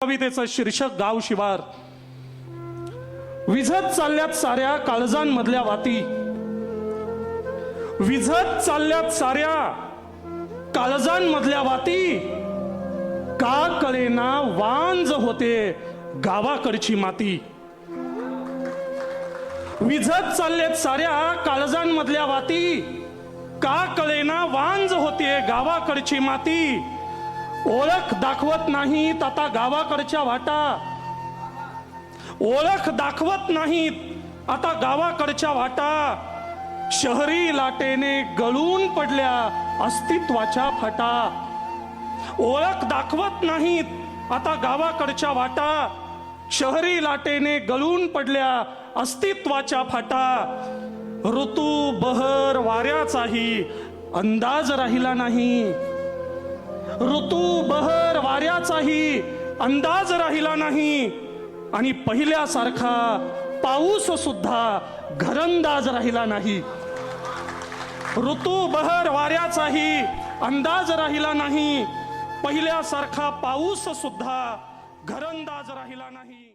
कवितेचं शीर्षक गाव शिवार। विझत चालल्यात साऱ्या काळजांमधल्या वाती, विझत चालल्यात साऱ्या काळजांमधल्या वाती, का कळेना वांज होते गावाकडची माती। विझत चालल्यात साऱ्या काळजांमधल्या वाती, का कळेना वांज होते गावाकडची माती। ओळख दाखवत नाहीत आता गावाकडच्या वाटा, ओळख दाखवत नाहीत आता गावाकडच्या वाटा। शहरी लाटेने गळून पडल्या अस्तित्वाच्या फाटा, ओळख दाखवत नाहीत आता गावाकडच्या वाटा। शहरी लाटेने गळून पडल्या अस्तित्वाच्या फाटा। ऋतू बहर वाऱ्याचाही अंदाज राहिला नाही, ऋतू बहर वाऱ्याचाही अंदाज राहिला नाही। आणि पहिल्यासारखा पाऊस सुद्धा घरंदाज राहिला नाही। ऋतू बहर वाऱ्याचाही अंदाज राहिला नाही, पहिल्यासारखा पाऊस सुद्धा घरंदाज राहिला नाही।